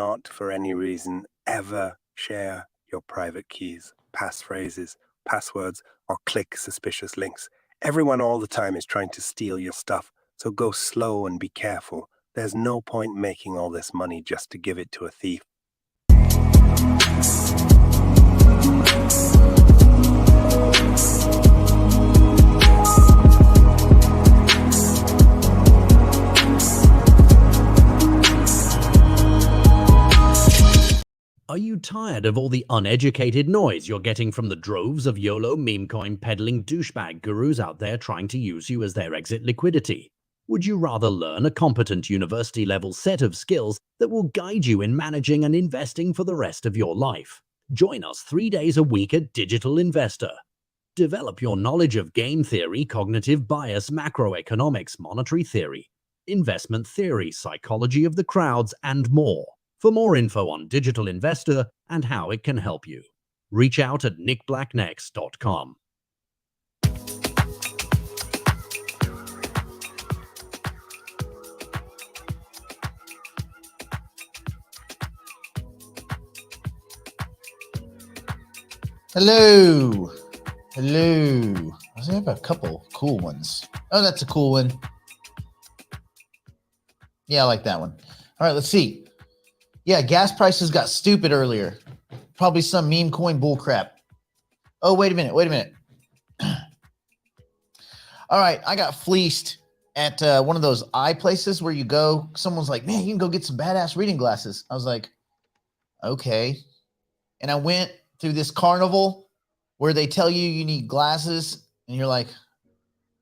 not, for any reason, ever share your private keys, passphrases, passwords, or click suspicious links. Everyone all the time is trying to steal your stuff, so go slow and be careful. There's no point making all this money just to give it to a thief. Are you tired of all the uneducated noise you're getting from the droves of YOLO meme coin peddling douchebag gurus out there trying to use you as their exit liquidity? Would you rather learn a competent university-level set of skills that will guide you in managing and investing for the rest of your life? Join us 3 days a week at Digital Investor. Develop your knowledge of game theory, cognitive bias, macroeconomics, monetary theory, investment theory, psychology of the crowds, and more. For more info on Digital Investor and how it can help you, reach out at nickblacknext.com. Hello. I have a couple cool ones. Oh, that's a cool one. Yeah, I like that one. All right, let's see. Yeah, gas prices got stupid earlier. Probably some meme coin bullcrap. Oh, wait a minute. All right, I got fleeced at one of those eye places where you go. Someone's like, man, you can go get some badass reading glasses. I was like, okay. And I went through this carnival where they tell you need glasses. And you're like,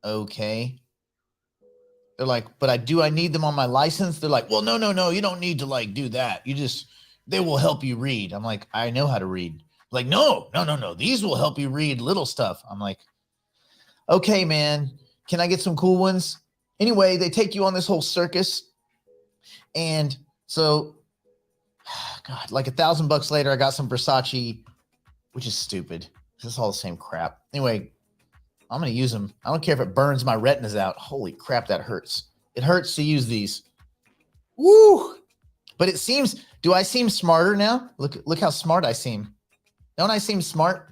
okay. They're like, but I need them on my license. They're like, well, no. You don't need to do that. They will help you read. I'm like, I know how to read. Like, no. These will help you read little stuff. I'm like, okay, man, can I get some cool ones? Anyway, they take you on this whole circus. And so, God, like $1,000 later, I got some Versace, which is stupid. It's all the same crap. Anyway, I'm going to use them. I don't care if it burns my retinas out. Holy crap, that hurts. It hurts to use these. Woo! But it seems, do I seem smarter now? Look how smart I seem. Don't I seem smart?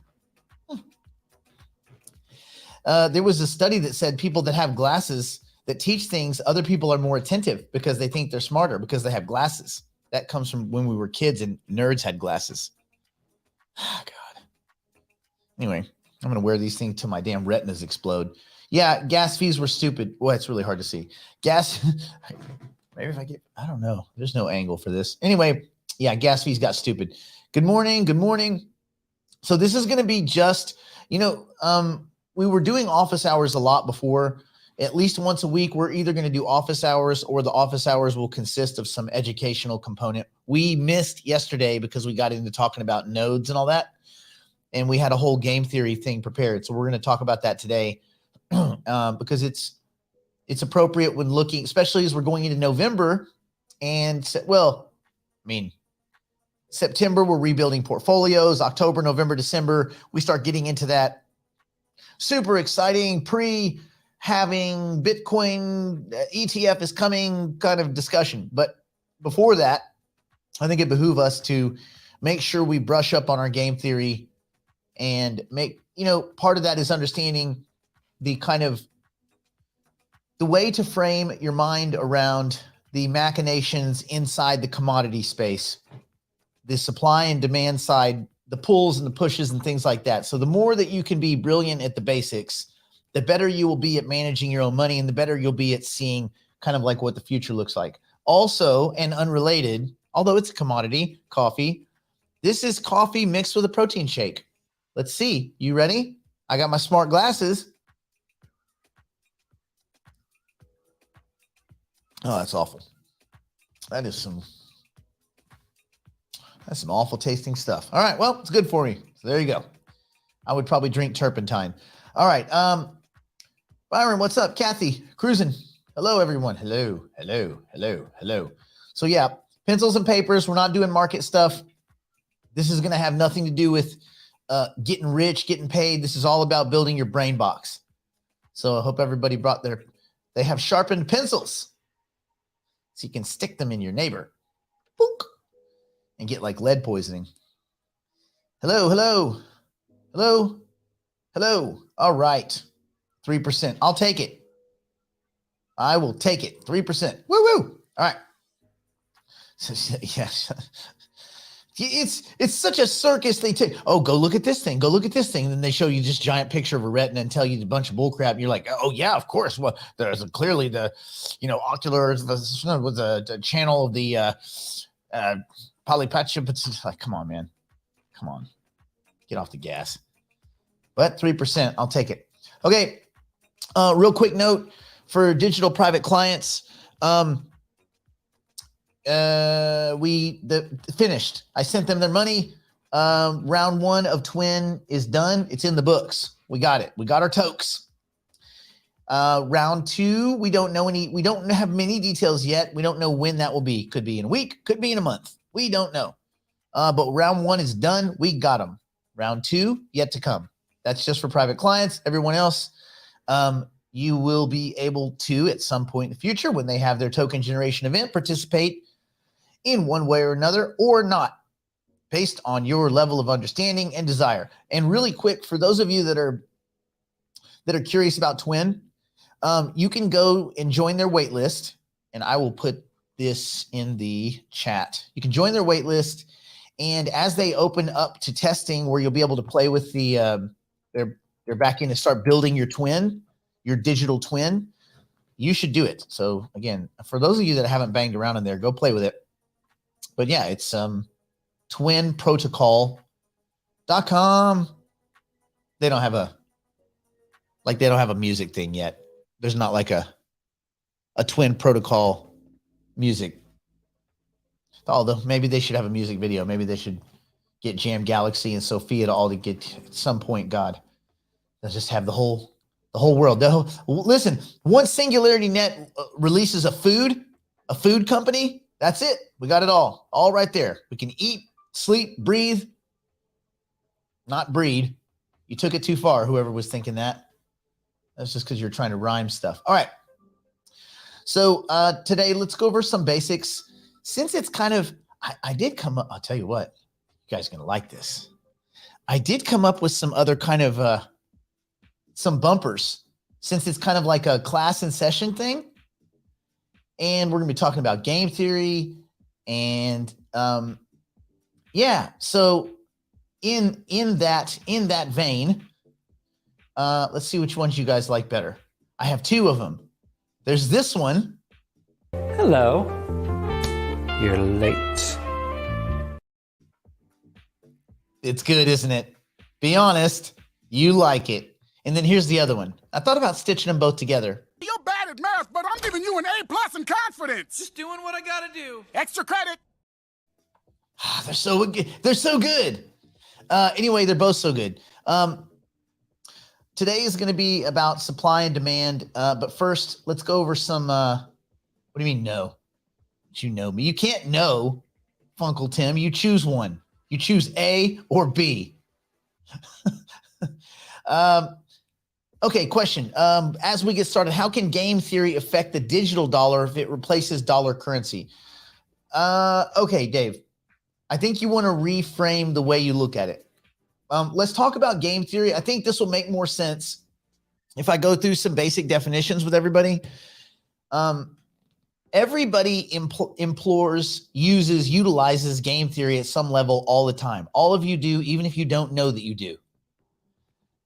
There was a study that said people that have glasses that teach things, other people are more attentive because they think they're smarter because they have glasses. That comes from when we were kids and nerds had glasses. God. Anyway. I'm going to wear these things till my damn retinas explode. Yeah, gas fees were stupid. Well, it's really hard to see. Gas, maybe I don't know. There's no angle for this. Anyway, yeah, gas fees got stupid. Good morning. So this is going to be just, we were doing office hours a lot before. At least once a week, we're either going to do office hours or the office hours will consist of some educational component. We missed yesterday because we got into talking about nodes and all that. And we had a whole game theory thing prepared. So we're going to talk about that today because it's appropriate when looking, especially as we're going into November. And, September, we're rebuilding portfolios. October, November, December, we start getting into that super exciting having Bitcoin ETF is coming kind of discussion. But before that, I think it behooves us to make sure we brush up on our game theory and part of that is understanding the way to frame your mind around the machinations inside the commodity space, the supply and demand side, the pulls and the pushes and things like that. So the more that you can be brilliant at the basics, the better you will be at managing your own money and the better you'll be at seeing kind of like what the future looks like. Also, and unrelated, although it's a commodity, coffee, this is coffee mixed with a protein shake. Let's see. You ready? I got my smart glasses. Oh, that's awful. That's some awful tasting stuff. All right. Well, it's good for me. So there you go. I would probably drink turpentine. All right. Byron, what's up? Kathy, cruising. Hello, everyone. Hello. So yeah, pencils and papers. We're not doing market stuff. This is going to have nothing to do with getting rich, getting paid. This is all about building your brain box. So I hope everybody they have sharpened pencils so you can stick them in your neighbor. Boink. and get like lead poisoning. Hello, hello, hello, hello. All right. 3%. I'll take it. I will take it. 3%. Woo woo. All right. So, yes. It's such a circus. They take, oh, go look at this thing. Go look at this thing. And then they show you this giant picture of a retina and tell you a bunch of bull crap. And you're like, oh yeah, of course. Well, there's clearly the, ocular was the channel of the polypatchia. It's like, come on, man. Come on. Get off the gas. But 3%, I'll take it. Okay. Real quick note for digital private clients. Finished. I sent them their money. Round 1 of Twin is done. It's in the books. We got it. We got our tokes. Round 2, we don't have many details yet. We don't know when that will be. Could be in a week, could be in a month. We don't know. But round 1 is done. We got them. Round 2, yet to come. That's just for private clients. Everyone else, you will be able to, at some point in the future, when they have their token generation event, participate in one way or another, or not, based on your level of understanding and desire. And really quick, for those of you that are curious about Twin, you can go and join their wait list, and I will put this in the chat. You can join their wait list, and as they open up to testing, where you'll be able to play with their back end and start building your twin, your digital twin, you should do it. So again, for those of you that haven't banged around in there, go play with it. But yeah, it's twinprotocol.com. They don't have a music thing yet. There's not like a twin protocol music. Although maybe they should have a music video. Maybe they should get Jam Galaxy and Sophia to all to get at some point. God, they'll just have the whole world. Listen, once Singularity Net releases a food company, that's it. We got it all right there. We can eat, sleep, breathe, not breed. You took it too far, whoever was thinking that. That's just because you're trying to rhyme stuff. All right. So today, let's go over some basics. Since it's kind of, I did come up, I'll tell you what, you guys are going to like this. I did come up with some other kind of, some bumpers, since it's kind of like a class in session thing. And we're going to be talking about game theory and, yeah. So in that vein, let's see which ones you guys like better. I have 2 of them. There's this one. Hello. You're late. It's good, isn't it? Be honest, you like it. And then here's the other one. I thought about stitching them both together. You're bad at math, but I'm giving you an A+ in confidence. Just doing what I gotta do. Extra credit. They're so good. Anyway, they're both so good. Today is going to be about supply and demand. But first, let's go over some, what do you mean no? You know me. You can't know, Funkle Tim. You choose one. You choose A or B. Okay, question. As we get started, how can game theory affect the digital dollar if it replaces dollar currency? Okay, Dave. I think you want to reframe the way you look at it. Let's talk about game theory. I think this will make more sense if I go through some basic definitions with everybody. Everybody utilizes game theory at some level all the time. All of you do, even if you don't know that you do.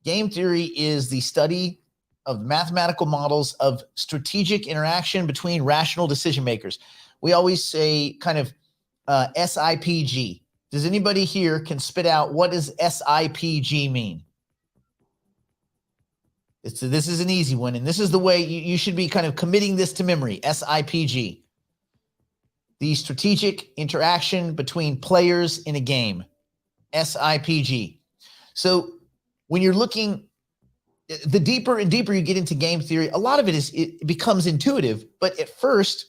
Game theory is the study of mathematical models of strategic interaction between rational decision makers. We always say kind of SIPG. Does anybody here can spit out what does SIPG mean? This is an easy one, and this is the way you should be kind of committing this to memory. SIPG. The strategic interaction between players in a game. SIPG. So when you're looking, the deeper and deeper you get into game theory, a lot of it becomes intuitive, but at first,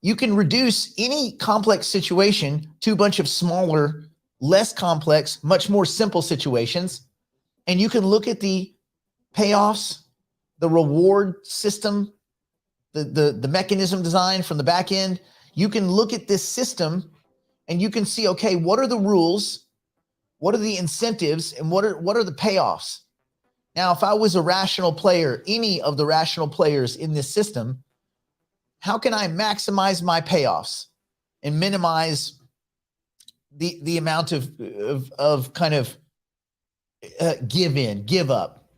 you can reduce any complex situation to a bunch of smaller, less complex, much more simple situations. And you can look at the payoffs, the reward system, the mechanism design from the back end. You can look at this system and you can see, okay, what are the rules? What are the incentives? And what are the payoffs? Now, if I was a rational player, any of the rational players in this system, how can I maximize my payoffs and minimize the amount of kind of give in, give up,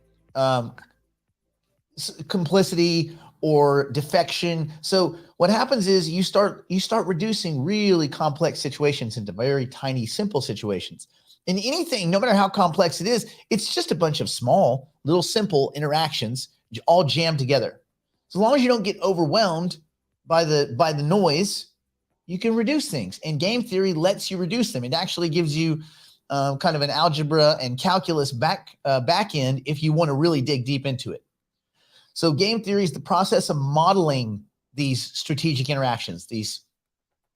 complicity or defection? So what happens is you start reducing really complex situations into very tiny, simple situations. And anything, no matter how complex it is, it's just a bunch of small, little, simple interactions all jammed together. So as long as you don't get overwhelmed by the noise, you can reduce things. And game theory lets you reduce them. It actually gives you kind of an algebra and calculus back end if you want to really dig deep into it. So game theory is the process of modeling these strategic interactions, these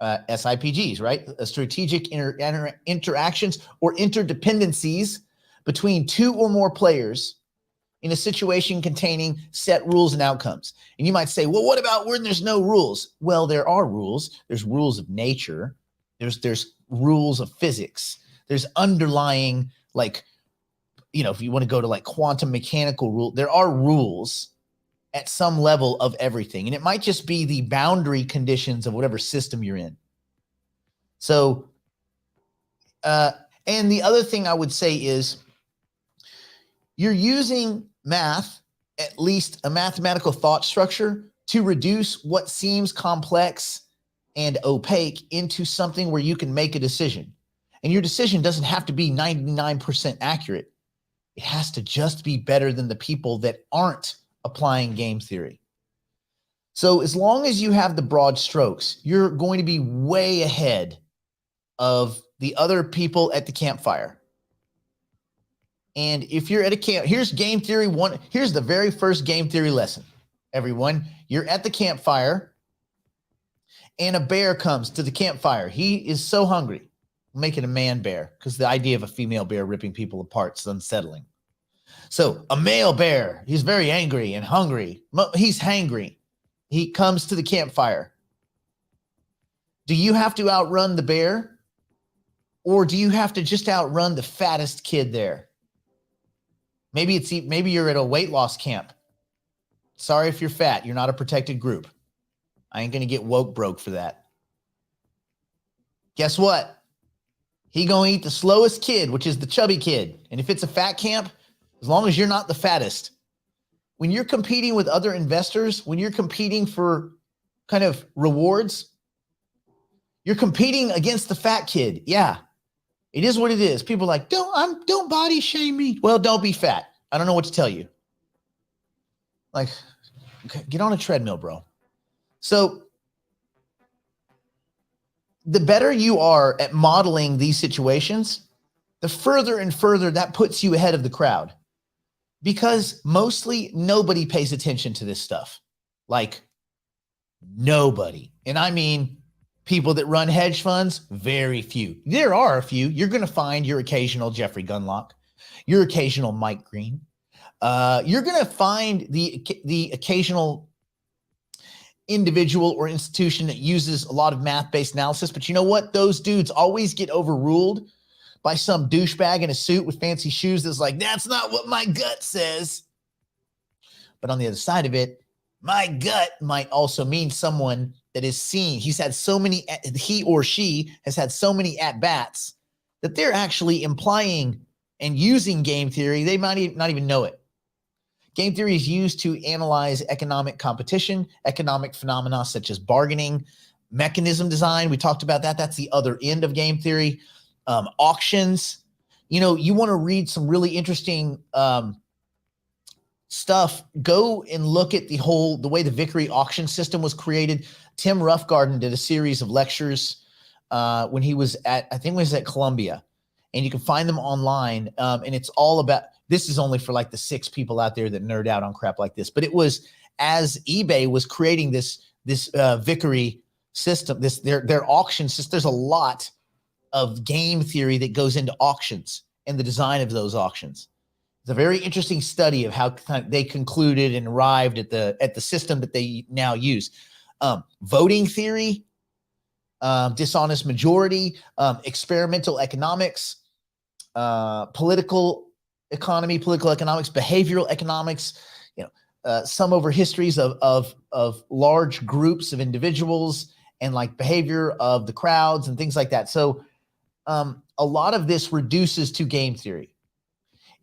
SIPGs, right? Strategic interactions or interdependencies between two or more players in a situation containing set rules and outcomes. And you might say, well, what about when there's no rules? Well, there are rules. There's rules of nature. There's rules of physics. There's underlying, like, if you want to go to like quantum mechanical rule, there are rules at some level of everything. And it might just be the boundary conditions of whatever system you're in. So, and the other thing I would say is you're using math, at least a mathematical thought structure, to reduce what seems complex and opaque into something where you can make a decision. And your decision doesn't have to be 99% accurate. It has to just be better than the people that aren't applying game theory. So as long as you have the broad strokes, you're going to be way ahead of the other people at the campfire. And if you're at a camp, here's game theory one. Here's the very first game theory lesson. Everyone, you're at the campfire and a bear comes to the campfire. He is so hungry. Make it a man bear, because the idea of a female bear ripping people apart is unsettling. So a male bear, he's very angry and hungry. He's hangry. He comes to the campfire. Do you have to outrun the bear? Or do you have to just outrun the fattest kid there? Maybe you're at a weight loss camp. Sorry if you're fat. You're not a protected group. I ain't going to get woke broke for that. Guess what? He going to eat the slowest kid, which is the chubby kid. And if it's a fat camp, as long as you're not the fattest. When you're competing with other investors, when you're competing for kind of rewards, you're competing against the fat kid. Yeah, it is what it is. People are like, don't body shame me. Well, don't be fat. I don't know what to tell you. Like, okay, get on a treadmill, bro. So the better you are at modeling these situations, the further and further that puts you ahead of the crowd. Because mostly nobody pays attention to this stuff. Like, nobody. And I mean, people that run hedge funds, very few. There are a few. You're going to find your occasional Jeffrey Gundlach, your occasional Mike Green. You're going to find the occasional individual or institution that uses a lot of math-based analysis. But you know what? Those dudes always get overruled by some douchebag in a suit with fancy shoes that's like, that's not what my gut says. But on the other side of it, my gut might also mean someone that is seen. He or she has had so many at-bats that they're actually implying and using game theory. They might not even know it. Game theory is used to analyze economic competition, economic phenomena such as bargaining, mechanism design. We talked about that. That's the other end of game theory. Auctions. You want to read some really interesting stuff. Go and look at the way the Vickery auction system was created. Tim Roughgarden did a series of lectures when he was at Columbia, and you can find them online. And it's all about, this is only for like the 6 people out there that nerd out on crap like this, but it was as eBay was creating this Vickery system, their auction system. There's a lot of game theory that goes into auctions and the design of those auctions. It's a very interesting study of how they concluded and arrived at the system that they now use. Voting theory, dishonest majority, experimental economics, political economy, political economics, behavioral economics, sum over histories of large groups of individuals and like behavior of the crowds and things like that. So a lot of this reduces to game theory.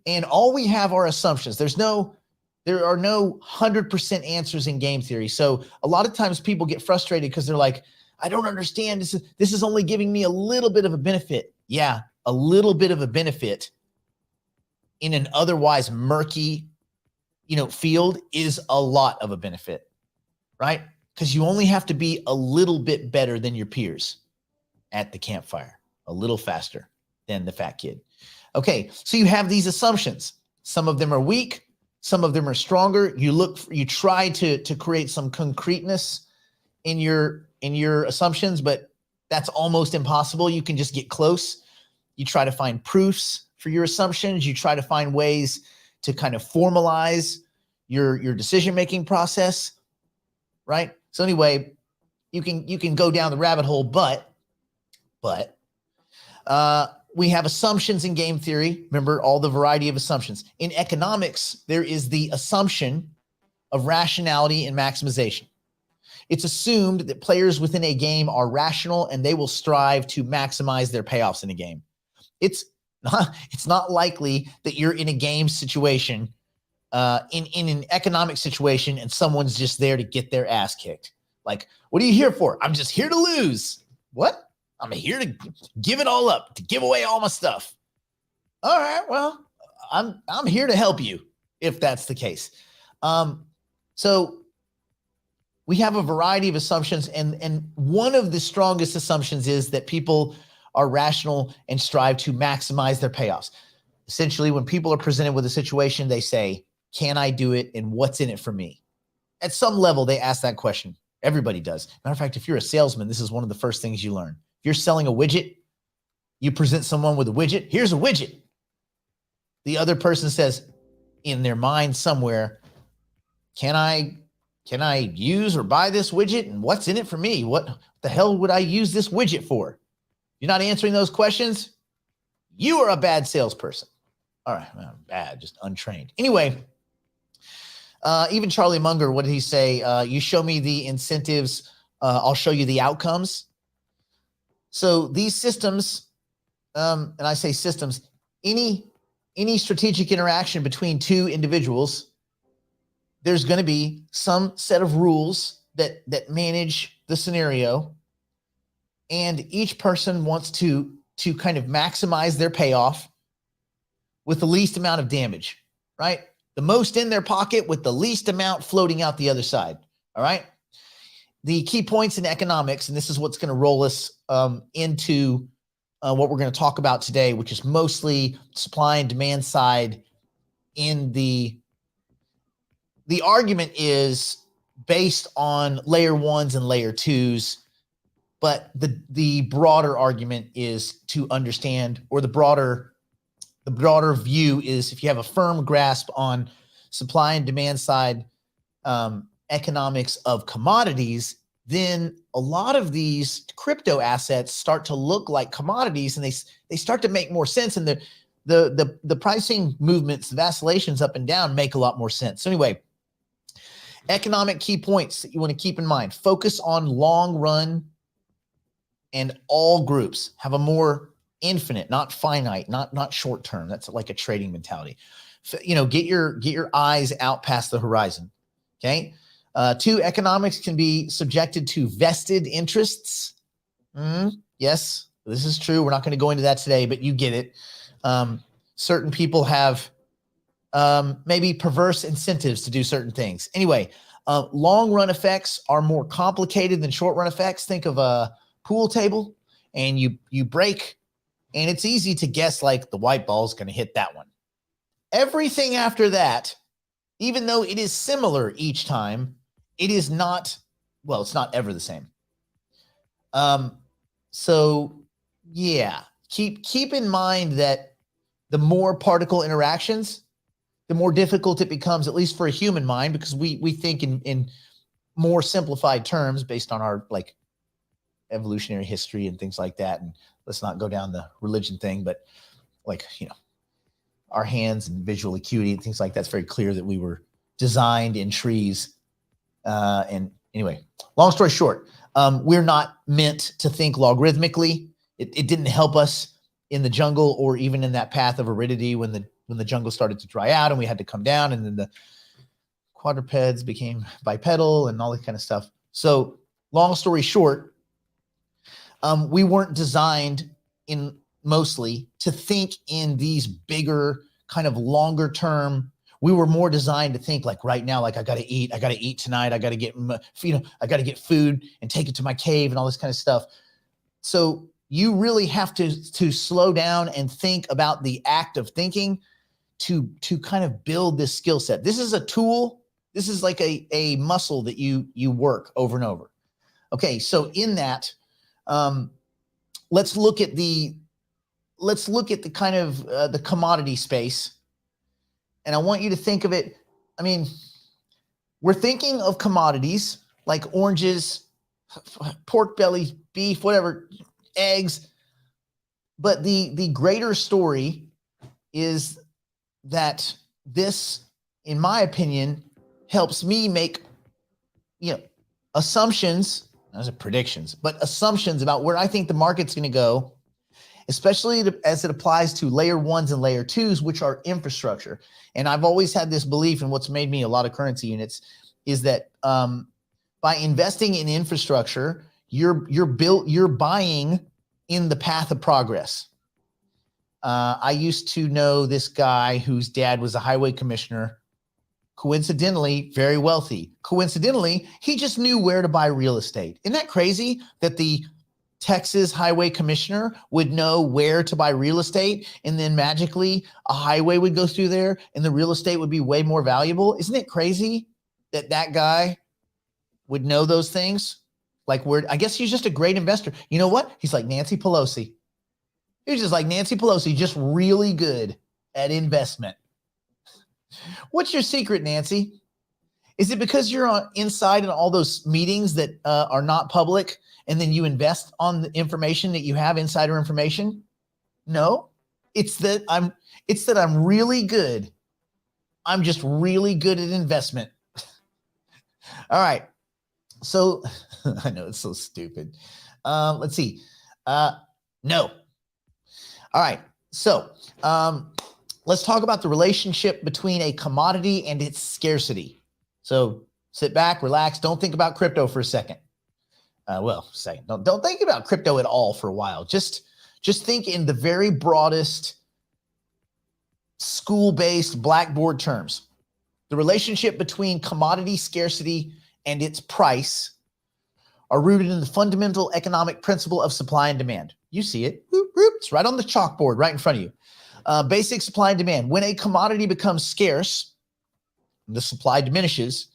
And all we have are assumptions. There are no 100% answers in game theory. So a lot of times people get frustrated because they're like, I don't understand. This is only giving me a little bit of a benefit. Yeah, a little bit of a benefit in an otherwise murky, field is a lot of a benefit, right? Because you only have to be a little bit better than your peers at the campfire, a little faster than the fat kid. Okay, so you have these assumptions. Some of them are weak, some of them are stronger. You try to create some concreteness in your assumptions, but that's almost impossible. You can just get close. You try to find proofs for your assumptions. You try to find ways to kind of formalize your decision-making process, right? So anyway, you can go down the rabbit hole, but we have assumptions in game theory. Remember all the variety of assumptions. In economics, there is the assumption of rationality and maximization. It's assumed that players within a game are rational and they will strive to maximize their payoffs in a game. It's not likely that you're in a game situation, in an economic situation, and someone's just there to get their ass kicked. Like, what are you here for? I'm just here to lose. What? I'm here to give it all up, to give away all my stuff. All right, well, I'm here to help you if that's the case. So we have a variety of assumptions, and one of the strongest assumptions is that people are rational and strive to maximize their payoffs. Essentially, when people are presented with a situation, they say, can I do it, and what's in it for me? At some level, they ask that question. Everybody does. Matter of fact, if you're a salesman, this is one of the first things you learn. If you're selling a widget, you present someone with a widget. Here's a widget. The other person says in their mind somewhere, can I use or buy this widget? And what's in it for me? What the hell would I use this widget for? You're not answering those questions? You are a bad salesperson. All right, well, bad, just untrained. Anyway, even Charlie Munger, what did he say? You show me the incentives, I'll show you the outcomes. So these systems, and I say systems, any strategic interaction between two individuals, there's going to be some set of rules that manage the scenario, and each person wants to kind of maximize their payoff with the least amount of damage, right? The most in their pocket with the least amount floating out the other side, all right? The key points in economics, and this is what's going to roll us into what we're going to talk about today, which is mostly supply and demand side. In the argument is based on layer ones and layer twos, but the broader argument is to understand, or the broader view is, if you have a firm grasp on supply and demand side economics of commodities, then a lot of these crypto assets start to look like commodities, and they start to make more sense, and the pricing movements, the vacillations up and down make a lot more sense. So anyway, economic key points that you want to keep in mind: focus on long run, and all groups have a more infinite, not finite, not short term. That's like a trading mentality. Get your eyes out past the horizon. Okay. 2, economics can be subjected to vested interests. Yes, this is true. We're not going to go into that today, but you get it. Certain people have maybe perverse incentives to do certain things. Anyway, long run effects are more complicated than short run effects. Think of a pool table, and you break, and it's easy to guess like the white ball is going to hit that one. Everything after that, even though it is similar each time, it is not, well, it's not ever the same. So yeah, keep in mind that the more particle interactions, the more difficult it becomes, at least for a human mind, because we think in more simplified terms based on our like evolutionary history and things like that. And let's not go down the religion thing, but like, our hands and visual acuity and things like that's very clear that we were designed in trees. And anyway, long story short, we're not meant to think logarithmically. It didn't help us in the jungle or even in that path of aridity when the jungle started to dry out and we had to come down, and then the quadrupeds became bipedal and all that kind of stuff. So long story short, we weren't designed mostly to think in these bigger kind of longer term. We were more designed to think like right now, like I got to eat tonight. I got to get, I got to get food and take it to my cave and all this kind of stuff. So you really have to slow down and think about the act of thinking to kind of build this skill set. This is a tool. This is like a muscle that you work over and over. Okay. So in that, let's look at the kind of the commodity space. And I want you to think of it. I mean, we're thinking of commodities like oranges, pork belly, beef, whatever, eggs. But the greater story is that this, in my opinion, helps me make, assumptions, not predictions, but assumptions about where I think the market's going to go, especially as it applies to layer ones and layer twos, which are infrastructure. And I've always had this belief, and what's made me a lot of currency units is that by investing in infrastructure, you're buying in the path of progress. I used to know this guy whose dad was a highway commissioner, coincidentally, very wealthy. Coincidentally, he just knew where to buy real estate. Isn't that crazy that the Texas highway commissioner would know where to buy real estate, and then magically a highway would go through there and the real estate would be way more valuable? Isn't it crazy that that guy would know those things? Like, I guess he's just a great investor. You know what? He's like Nancy Pelosi. He's just like Nancy Pelosi, just really good at investment. What's your secret, Nancy? Is it because you're inside in all those meetings that are not public, and then you invest on the information that you have, insider information? No, it's that I'm really good. I'm just really good at investment. All right. So I know it's so stupid. Let's see. No. All right. So let's talk about the relationship between a commodity and its scarcity. So sit back, relax. Don't think about crypto for a second. Don't think about crypto at all for a while. Just think in the very broadest school-based blackboard terms. The relationship between commodity scarcity and its price are rooted in the fundamental economic principle of supply and demand. You see it. It's right on the chalkboard right in front of you. Basic supply and demand. When a commodity becomes scarce, the supply diminishes,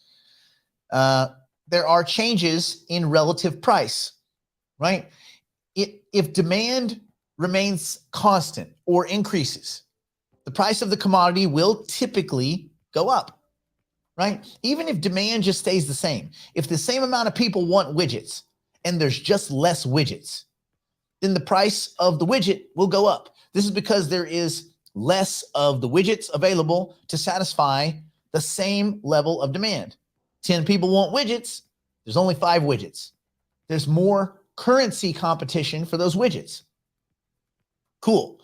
there are changes in relative price, right? If demand remains constant or increases, the price of the commodity will typically go up, right? Even if demand just stays the same. If the same amount of people want widgets and there's just less widgets, then the price of the widget will go up. This is because there is less of the widgets available to satisfy the same level of demand. 10 people want widgets. There's only 5 widgets. There's more currency competition for those widgets. Cool.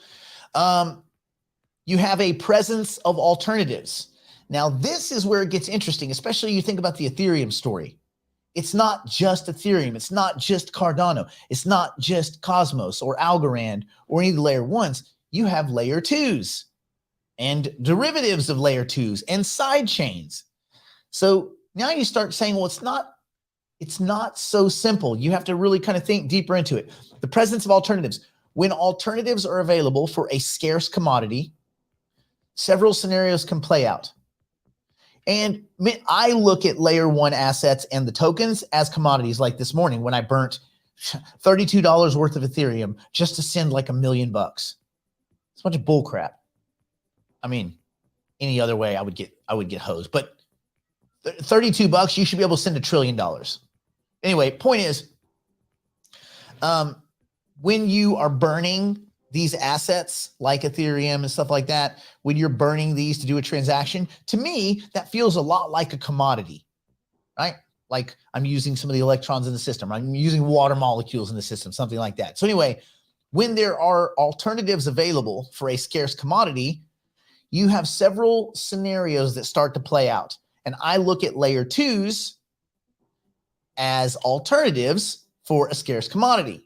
You have a presence of alternatives. Now, this is where it gets interesting, especially you think about the Ethereum story. It's not just Ethereum. It's not just Cardano. It's not just Cosmos or Algorand or any of the layer ones. You have layer twos and derivatives of layer twos and side chains. So now you start saying, well, it's not so simple. You have to really kind of think deeper into it. The presence of alternatives. When alternatives are available for a scarce commodity, several scenarios can play out. And I look at layer one assets and the tokens as commodities, like this morning when I burnt $32 worth of Ethereum just to send like $1 million. It's a bunch of bull crap. I mean, any other way I would get hosed, but $32, you should be able to send $1 trillion. Anyway, point is, When you are burning these assets like Ethereum and stuff like that, when you're burning these to do a transaction, to me, that feels a lot like a commodity, right? Like I'm using some of the electrons in the system. I'm using water molecules in the system, something like that. So anyway, when there are alternatives available for a scarce commodity, you have several scenarios that start to play out. And I look at layer twos as alternatives for a scarce commodity.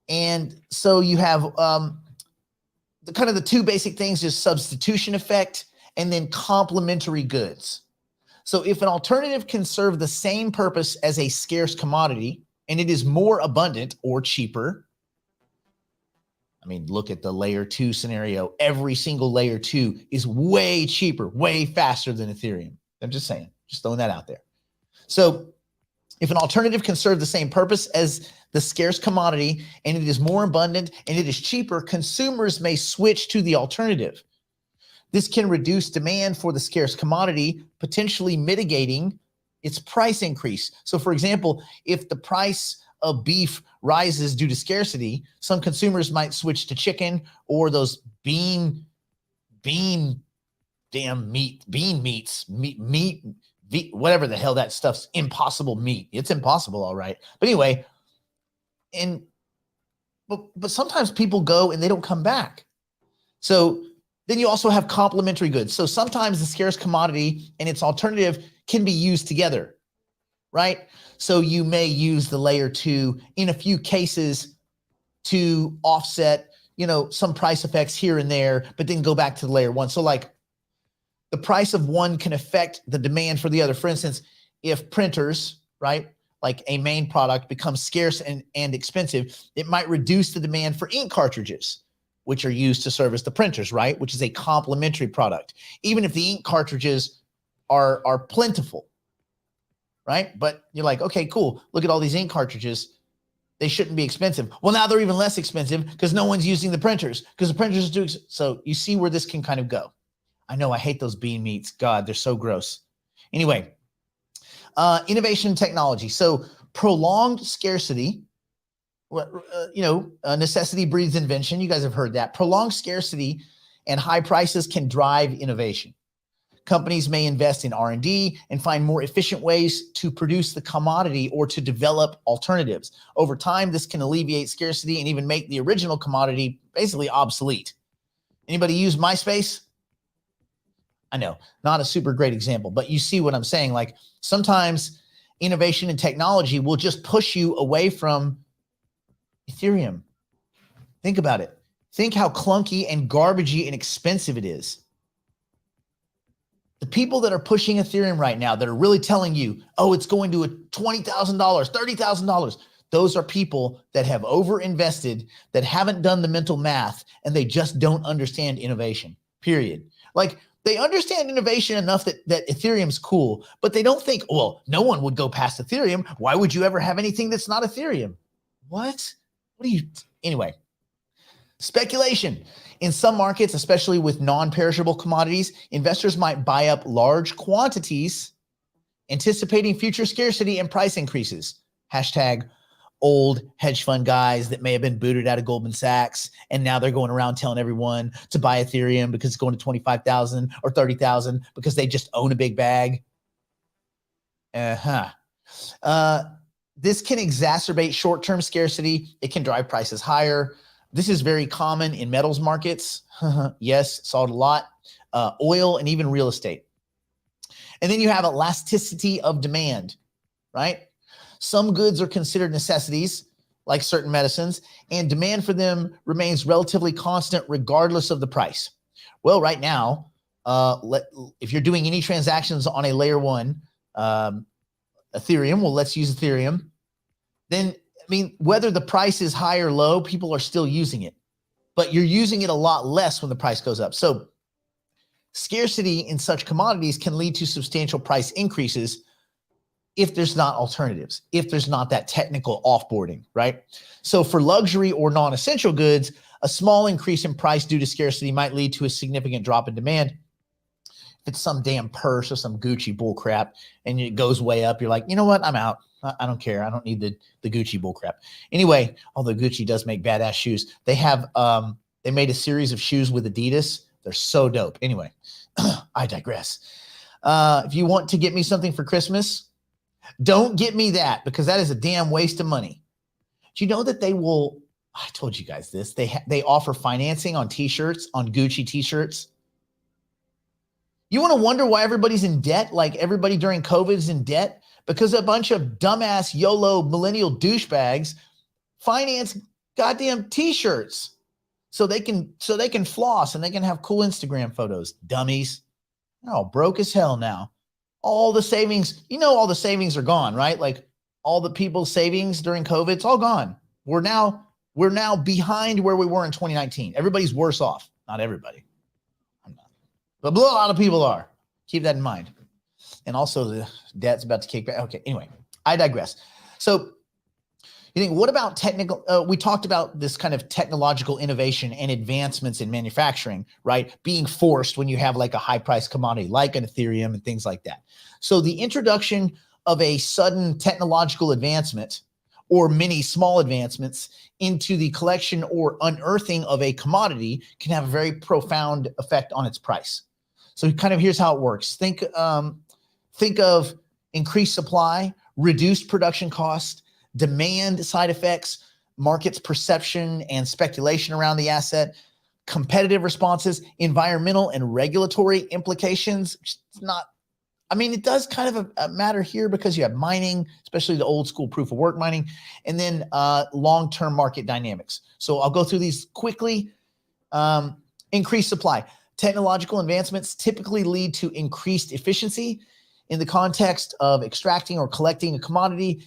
And so you have the kind of the two basic things is substitution effect and then complementary goods. So if an alternative can serve the same purpose as a scarce commodity and it is more abundant or cheaper, I mean, look at the layer two scenario. Every single layer two is way cheaper, way faster than Ethereum. I'm just saying, just throwing that out there. So if an alternative can serve the same purpose as the scarce commodity and it is more abundant and it is cheaper, consumers may switch to the alternative. This can reduce demand for the scarce commodity, potentially mitigating its price increase. So for example, if the price of beef rises due to scarcity, some consumers might switch to chicken or those bean meats, whatever the hell that stuff's impossible meat. It's impossible, all right. But anyway, but sometimes people go and they don't come back. So then you also have complementary goods. So sometimes the scarce commodity and its alternative can be used together, right? So you may use the layer two in a few cases to offset, some price effects here and there, but then go back to the layer one. So like the price of one can affect the demand for the other. For instance, if printers, right, like a main product becomes scarce and expensive, it might reduce the demand for ink cartridges, which are used to service the printers, right? Which is a complementary product. Even if the ink cartridges are plentiful, right? But you're like, okay, cool. Look at all these ink cartridges. They shouldn't be expensive. Well, now they're even less expensive because no one's using the printers because the printers do. So you see where this can kind of go. I know I hate those bean meats. God, they're so gross. Anyway, innovation and technology. So prolonged scarcity, necessity breeds invention. You guys have heard that. Prolonged scarcity and high prices can drive innovation. Companies may invest in R&D and find more efficient ways to produce the commodity or to develop alternatives. Over time, this can alleviate scarcity and even make the original commodity basically obsolete. Anybody use MySpace? I know, not a super great example, but you see what I'm saying. Like sometimes innovation and technology will just push you away from Ethereum. Think about it. Think how clunky and garbagey and expensive it is. The people that are pushing Ethereum right now that are really telling you, oh, it's going to a $20,000, $30,000. Those are people that have overinvested, that haven't done the mental math, and they just don't understand innovation, period. Like they understand innovation enough that Ethereum's cool, but they don't think, well, no one would go past Ethereum. Why would you ever have anything that's not Ethereum? What do you, anyway, speculation. In some markets, especially with non-perishable commodities, investors might buy up large quantities, anticipating future scarcity and price increases. Hashtag old hedge fund guys that may have been booted out of Goldman Sachs, and now they're going around telling everyone to buy Ethereum because it's going to 25,000 or 30,000 because they just own a big bag. This can exacerbate short-term scarcity. It can drive prices higher. This is very common in metals markets. Yes, saw it a lot. Oil and even real estate. And then you have elasticity of demand, right? Some goods are considered necessities, like certain medicines, and demand for them remains relatively constant regardless of the price. Well, right now, if you're doing any transactions on a layer one, Ethereum, well, let's use Ethereum, then whether the price is high or low, people are still using it, but you're using it a lot less when the price goes up. So scarcity in such commodities can lead to substantial price increases if there's not alternatives, if there's not that technical offboarding, right? So for luxury or non-essential goods, a small increase in price due to scarcity might lead to a significant drop in demand. If it's some damn purse or some Gucci bull crap and it goes way up, you're like, you know what? I'm out. I don't care. I don't need the Gucci bull crap. Anyway, although Gucci does make badass shoes, they have they made a series of shoes with Adidas. They're so dope. Anyway, I digress. If you want to get me something for Christmas, don't get me that, because that is a damn waste of money. Do you know that they will? I told you guys this. They offer financing on t-shirts, on Gucci t-shirts. You want to wonder why everybody's in debt? Like everybody during COVID is in debt because a bunch of dumbass YOLO millennial douchebags finance goddamn t-shirts so they can floss and they can have cool Instagram photos. Dummies. They're all broke as hell now. All the savings, all the savings are gone, right? Like all the people's savings during COVID, it's all gone. We're now behind where we were in 2019. Everybody's worse off. Not everybody. But a lot of people are. Keep that in mind. And also the debt's about to kick back. Okay, anyway, I digress. So you think, what about technical? We talked about this kind of technological innovation and advancements in manufacturing, right? Being forced when you have like a high price commodity like an Ethereum and things like that. So the introduction of a sudden technological advancement or many small advancements into the collection or unearthing of a commodity can have a very profound effect on its price. So kind of here's how it works. Think of increased supply, reduced production cost, demand side effects, market's perception and speculation around the asset, competitive responses, environmental and regulatory implications. It's not, it does kind of a matter here because you have mining, especially the old school proof of work mining, and then long-term market dynamics. So I'll go through these quickly. Increased supply. Technological advancements typically lead to increased efficiency in the context of extracting or collecting a commodity,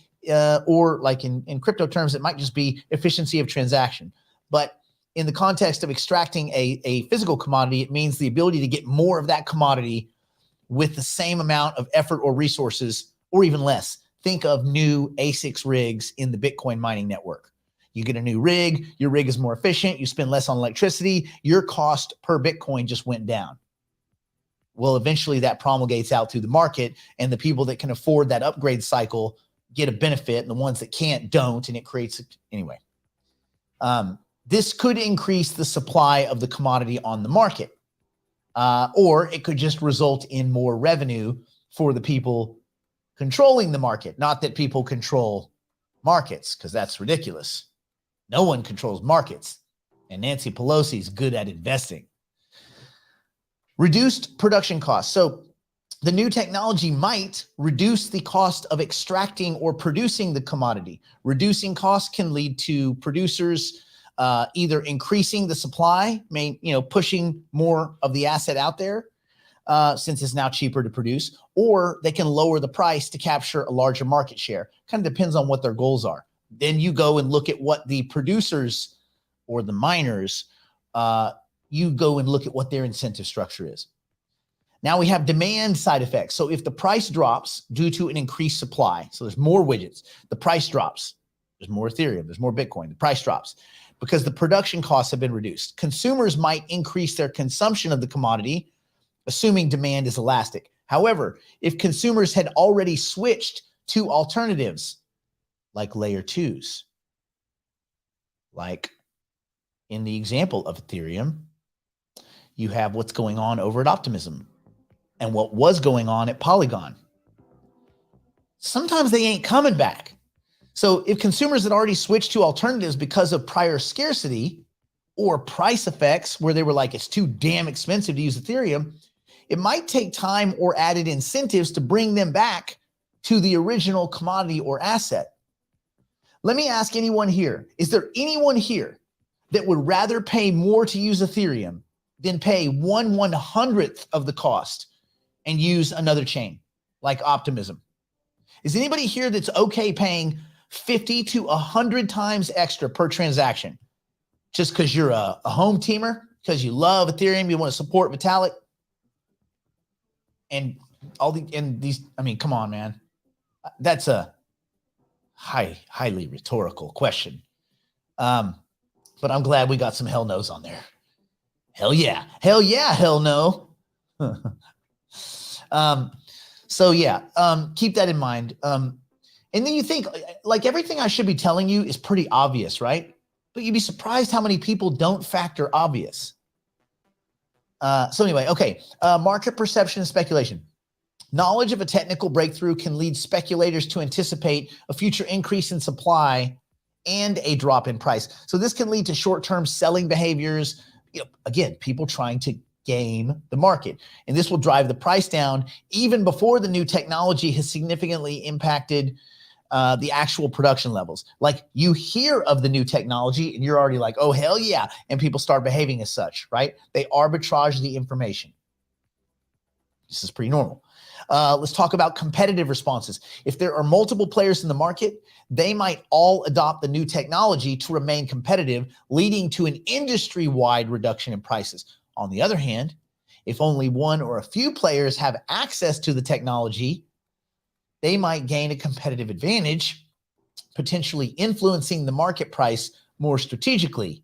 or like in crypto terms, it might just be efficiency of transaction. But in the context of extracting a physical commodity, it means the ability to get more of that commodity with the same amount of effort or resources, or even less. Think of new ASICs rigs in the Bitcoin mining network. You get a new rig, your rig is more efficient, you spend less on electricity, your cost per Bitcoin just went down. Well, eventually that promulgates out through the market, and the people that can afford that upgrade cycle get a benefit, and the ones that can't don't, and it creates, anyway. This could increase the supply of the commodity on the market, or it could just result in more revenue for the people controlling the market. Not that people control markets, because that's ridiculous. No one controls markets, and Nancy Pelosi is good at investing. Reduced production costs. So the new technology might reduce the cost of extracting or producing the commodity. Reducing costs can lead to producers either increasing the supply, pushing more of the asset out there since it's now cheaper to produce, or they can lower the price to capture a larger market share. Kind of depends on what their goals are. Then you go and look at what the producers or the miners, you go and look at what their incentive structure is. Now we have demand side effects. So if the price drops due to an increased supply, so there's more widgets, the price drops. There's more Ethereum, there's more Bitcoin, the price drops because the production costs have been reduced. Consumers might increase their consumption of the commodity, assuming demand is elastic. However, if consumers had already switched to alternatives like layer twos, like in the example of Ethereum, you have what's going on over at Optimism and what was going on at Polygon. Sometimes they ain't coming back. So if consumers had already switched to alternatives because of prior scarcity or price effects where they were like, it's too damn expensive to use Ethereum, it might take time or added incentives to bring them back to the original commodity or asset. Let me ask anyone here, is there anyone here that would rather pay more to use Ethereum than pay 1/100th of the cost and use another chain like Optimism? Is anybody here that's okay paying 50 to 100 times extra per transaction just because you're a home teamer, because you love Ethereum, you want to support Vitalik? And come on, man. That's a highly rhetorical question. But I'm glad we got some hell no's on there. Hell yeah, hell no. So yeah, keep that in mind. And then you think like everything I should be telling you is pretty obvious, right? But you'd be surprised how many people don't factor obvious. So anyway, okay. Market perception and speculation. Knowledge of a technical breakthrough can lead speculators to anticipate a future increase in supply and a drop in price. So this can lead to short-term selling behaviors. Again, people trying to game the market. And this will drive the price down even before the new technology has significantly impacted the actual production levels. Like you hear of the new technology and you're already like, oh, hell yeah. And people start behaving as such, right? They arbitrage the information. This is pretty normal. Let's talk about competitive responses. If there are multiple players in the market, they might all adopt the new technology to remain competitive, leading to an industry-wide reduction in prices. On the other hand, if only one or a few players have access to the technology, they might gain a competitive advantage, potentially influencing the market price more strategically.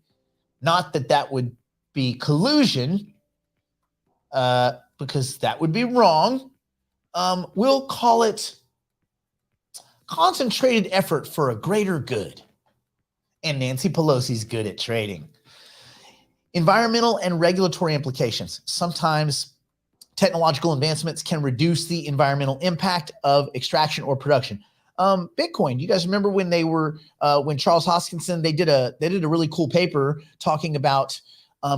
Not that that would be collusion, because that would be wrong. We'll call it concentrated effort for a greater good. And Nancy Pelosi's good at trading. Environmental and regulatory implications. Sometimes technological advancements can reduce the environmental impact of extraction or production. Bitcoin, you guys remember when they were, when Charles Hoskinson, they did a really cool paper talking about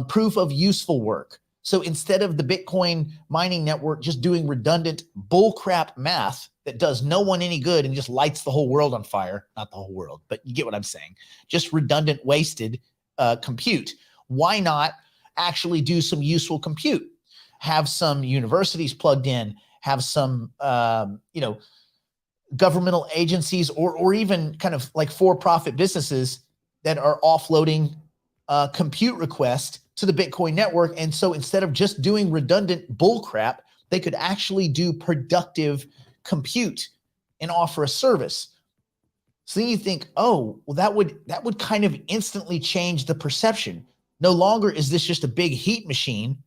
proof of useful work. So instead of the Bitcoin mining network just doing redundant bullcrap math that does no one any good and just lights the whole world on fire, not the whole world, but you get what I'm saying, just redundant, wasted compute. Why not actually do some useful compute? Have some universities plugged in, have some, governmental agencies or even kind of like for-profit businesses that are offloading compute requests to the Bitcoin network. And so instead of just doing redundant bullcrap, they could actually do productive compute and offer a service. So then you think, oh, well, that would kind of instantly change the perception. No longer is this just a big heat machine.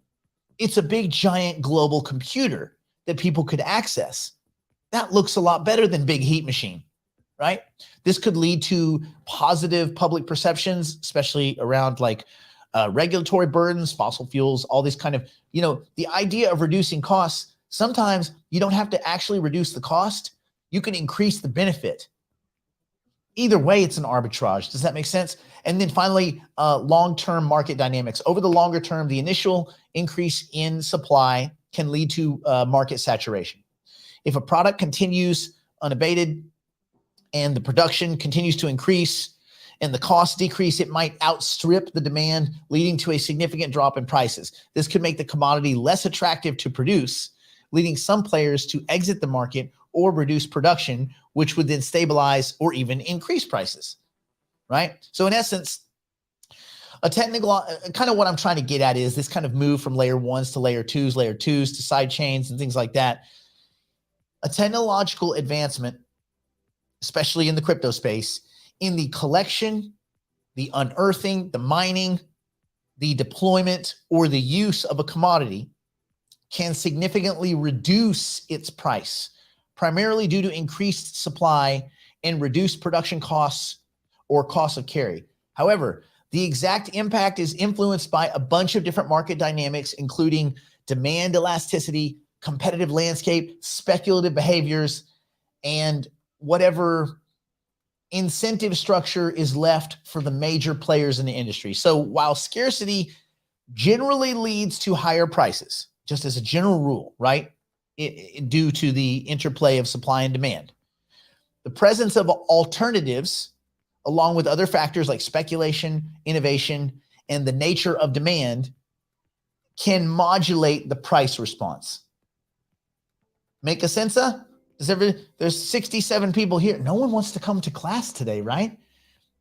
It's a big, giant global computer that people could access. That looks a lot better than big heat machine, right? This could lead to positive public perceptions, especially around like regulatory burdens, fossil fuels, all these kind of, the idea of reducing costs. Sometimes you don't have to actually reduce the cost. You can increase the benefit. Either way, it's an arbitrage. Does that make sense? And then finally, long-term market dynamics. Over the longer term, the initial increase in supply can lead to market saturation. If a product continues unabated and the production continues to increase and the costs decrease, it might outstrip the demand, leading to a significant drop in prices. This could make the commodity less attractive to produce, leading some players to exit the market or reduce production, which would then stabilize or even increase prices, right? So in essence, a technical, kind of what I'm trying to get at is this kind of move from layer ones to layer twos to side chains and things like that. A technological advancement, especially in the crypto space, in the collection, the unearthing, the mining, the deployment, or the use of a commodity can significantly reduce its price, primarily due to increased supply and reduced production costs or cost of carry. However, the exact impact is influenced by a bunch of different market dynamics, including demand elasticity, competitive landscape, speculative behaviors, and whatever incentive structure is left for the major players in the industry. So while scarcity generally leads to higher prices, just as a general rule, right? Due to the interplay of supply and demand, the presence of alternatives, along with other factors like speculation, innovation, and the nature of demand, can modulate the price response. Make a sense of? There's 67 people here. No one wants to come to class today, right?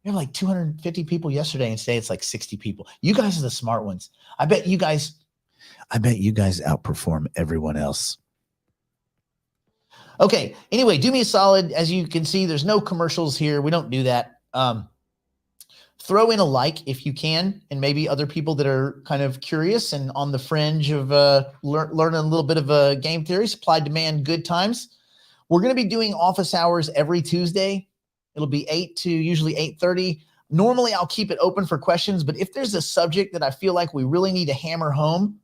We have like 250 people yesterday, and today it's like 60 people. You guys are the smart ones. I bet you guys outperform everyone else. Okay. Anyway, do me a solid. As you can see, there's no commercials here. We don't do that. throw in a like if you can, and maybe other people that are kind of curious and on the fringe of learning a little bit of game theory. Supply, demand, good times. We're going to be doing office hours every Tuesday. It'll be 8 to usually 8:30. Normally, I'll keep it open for questions, but if there's a subject that I feel like we really need to hammer home,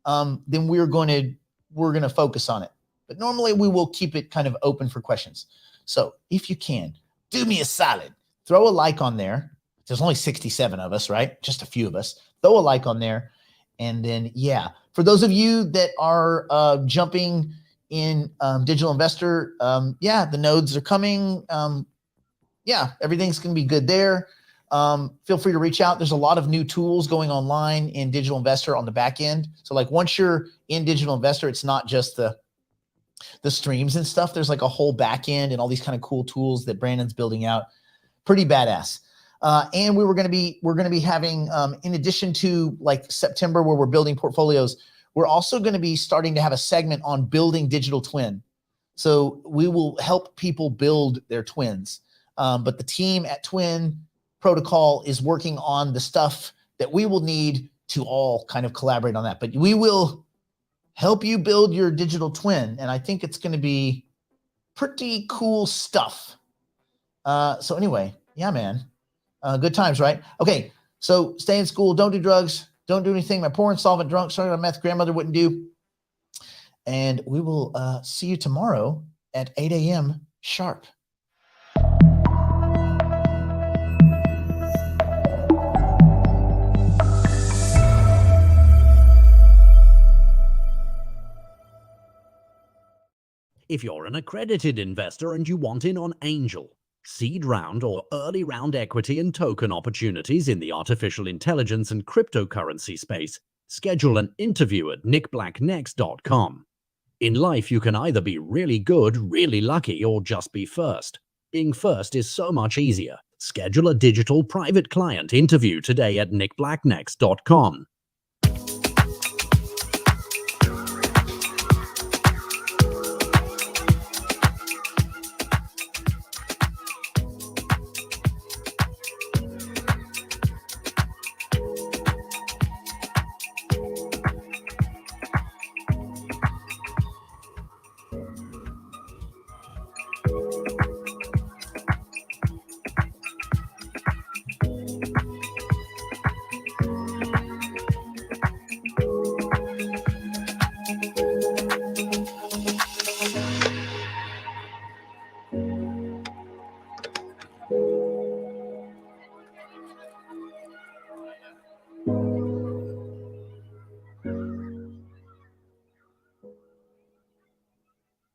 then we're going to focus on it. But normally, we will keep it kind of open for questions. So if you can, do me a solid. Throw a like on there. There's only 67 of us, right? Just a few of us. Throw a like on there. And then, yeah, for those of you that are jumping in Digital Investor, the nodes are coming. Everything's going to be good there. Feel free to reach out. There's a lot of new tools going online in Digital Investor on the back end. So like once you're in Digital Investor, it's not just the streams and stuff. There's like a whole back end and all these kind of cool tools that Brandon's building out. Pretty badass. And we're going to be having, in addition to like September where we're building portfolios, we're also going to be starting to have a segment on building digital twin. So we will help people build their twins. But the team at Twin Protocol is working on the stuff that we will need to all kind of collaborate on that. But we will help you build your digital twin. And I think it's going to be pretty cool stuff. So anyway, yeah, man. Good times, right? Okay, so stay in school. Don't do drugs. Don't do anything my poor insolvent drunk started on meth grandmother wouldn't do. And we will see you tomorrow at 8 a.m. sharp. If you're an accredited investor and you want in on angel, seed round or early round equity and token opportunities in the artificial intelligence and cryptocurrency space, schedule an interview at nickblacknext.com. In life, you can either be really good, really lucky, or just be first. Being first is so much easier. Schedule a digital private client interview today at nickblacknext.com.